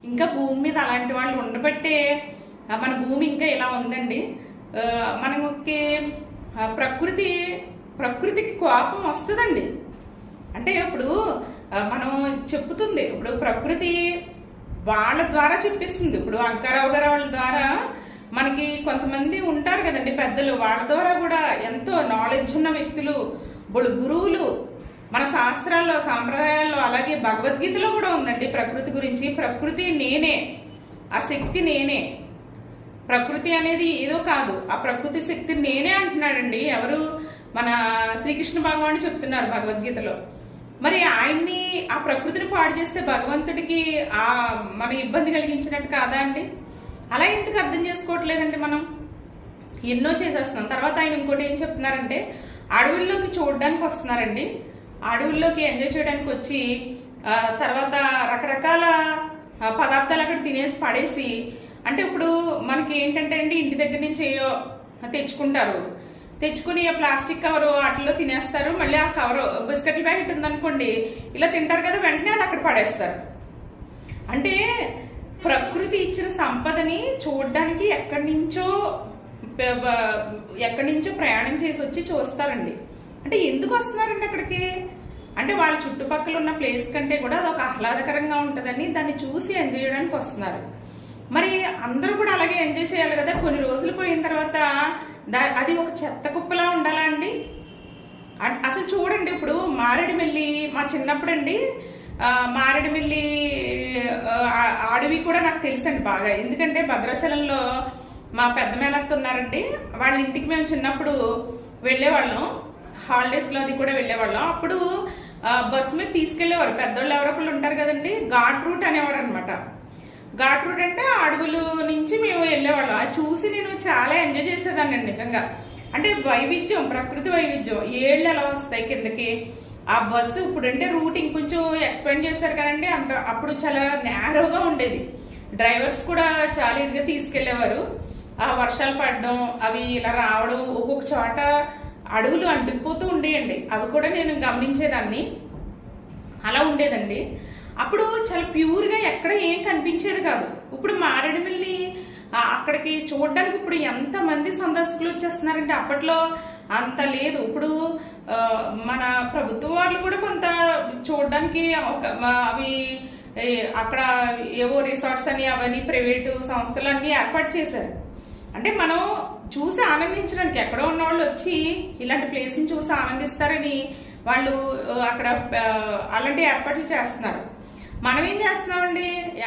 ఇంకా భూమి మీద అలాంటి వాళ్ళు ఉండబట్టే మన భూమి ఇంకా ఇలా ఉందండి. మనకి ప్రకృతికి కోపం వస్తుందండి. అంటే ఇప్పుడు మనం చెప్పుతుంది, ఇప్పుడు ప్రకృతి వాళ్ళ ద్వారా చెప్పిస్తుంది. ఇప్పుడు అంకారావు గారు వాళ్ళ ద్వారా మనకి కొంతమంది ఉంటారు కదండి పెద్దలు, వాళ్ళ ద్వారా కూడా ఎంతో నాలెడ్జ్ ఉన్న వ్యక్తులు, గురువులు మన శాస్త్రాల్లో సాంప్రదాయాల్లో అలాగే భగవద్గీతలో కూడా ఉందండి ప్రకృతి గురించి. ప్రకృతి నేనే, ఆ శక్తి నేనే. ప్రకృతి అనేది ఏదో కాదు, ఆ ప్రకృతి శక్తి నేనే అంటున్నాడండి. ఎవరు? మన శ్రీకృష్ణ భగవానుడు చెప్తున్నారు భగవద్గీతలో. మరి ఆయన్ని, ఆ ప్రకృతిని పాడు చేస్తే భగవంతుడికి మన ఇబ్బంది కలిగించినట్టు కాదా అండి? అలా ఎందుకు అర్థం చేసుకోవట్లేదండి మనం? ఎన్నో చేసేస్తున్నాం. తర్వాత ఆయన ఇంకోటి ఏం చెప్తున్నారంటే, అడవుల్లోకి చూడడానికి వస్తున్నారండి. అడవుల్లోకి ఎంజాయ్ చేయడానికి వచ్చి తర్వాత రకరకాల పదార్థాలు అక్కడ తినేసి పడేసి, అంటే ఇప్పుడు మనకి ఏంటంటే అండి, ఇంటి దగ్గర నుంచి ఏయో తెచ్చుకుంటారు, తెచ్చుకుని ప్లాస్టిక్ కవరు వాటిలో తినేస్తారు. మళ్ళీ ఆ కవరు బిస్కెట్ల ప్యాకెట్ ఉందనుకోండి, ఇలా తింటారు కదా, వెంటనే అది అక్కడ పడేస్తారు. అంటే ప్రకృతి ఇచ్చిన సంపదని చూడడానికి ఎక్కడి నుంచో ప్రయాణం చేసి వచ్చి చూస్తారండి. అంటే ఎందుకు వస్తున్నారండి అక్కడికి? అంటే వాళ్ళ చుట్టుపక్కల ఉన్న ప్లేస్ కంటే కూడా అదొక ఆహ్లాదకరంగా ఉంటుందని దాన్ని చూసి ఎంజాయ్ చేయడానికి వస్తున్నారు. మరి అందరూ కూడా అలాగే ఎంజాయ్ చేయాలి కదా. కొన్ని రోజులు పోయిన తర్వాత అది ఒక చెత్త కుప్పలా ఉండాలా అండి? అసలు చూడండి, ఇప్పుడు మారేడుమిల్లి, మా చిన్నప్పుడు అండి మారేడుమిల్లి అడవి కూడా నాకు తెలుసండి బాగా. ఎందుకంటే భద్రాచలంలో మా పెద్ద మేనత్త ఉన్నారండి, వాళ్ళ ఇంటికి మేము చిన్నప్పుడు వెళ్ళేవాళ్ళం. హాలిడేస్ లో అది కూడా వెళ్ళేవాళ్ళం. అప్పుడు బస్సు మీద తీసుకెళ్లేవారు, పెద్దోళ్ళు ఎవరొకళ్ళు ఉంటారు కదండి, ఘాట్ రూట్ అనేవారు అనమాట. ఘాట్ రూట్ అంటే అడవుల నుంచి మేము వెళ్ళేవాళ్ళం. అది చూసి నేను చాలా ఎంజాయ్ చేసేదాన్ని నిజంగా. అంటే వైవిధ్యం, ప్రకృతి వైవిధ్యం, ఏళ్ళు ఎలా వస్తాయి కిందకి. ఆ బస్సు ఇప్పుడు అంటే రూట్ ఇంకొంచెం ఎక్స్పెండ్ చేశారు కదండి, అప్పుడు చాలా నేరోగా ఉండేది. డ్రైవర్స్ కూడా చాలా ఇదిగా తీసుకెళ్లేవారు. ఆ వర్షాలు పడడం, అవి ఇలా రావడం, ఒక్కొక్క చోట అడవులు అంటుకుపోతూ ఉండేయండి. అవి కూడా నేను గమనించేదాన్ని. అలా ఉండేదండి. అప్పుడు చాలా ప్యూర్గా ఎక్కడ ఏం కనిపించేది కాదు. ఇప్పుడు మారేడుమిల్లి అక్కడికి చూడడానికి ఇప్పుడు ఎంతమంది సందర్శకులు వచ్చేస్తున్నారంటే, అప్పట్లో అంత లేదు. ఇప్పుడు మన ప్రభుత్వం వాళ్ళు కూడా కొంత చూడడానికి అవి అక్కడ ఏవో రిసార్ట్స్ అని అవన్నీ ప్రైవేటు సంస్థలు అన్ని ఏర్పాటు చేశారు. అంటే మనం చూసి ఆనందించడానికి, ఎక్కడో ఉన్న వాళ్ళు వచ్చి ఇలాంటి ప్లేస్ని చూసి ఆనందిస్తారని వాళ్ళు అక్కడ అలాంటి ఏర్పాట్లు చేస్తున్నారు. మనం ఏం చేస్తున్నామండి?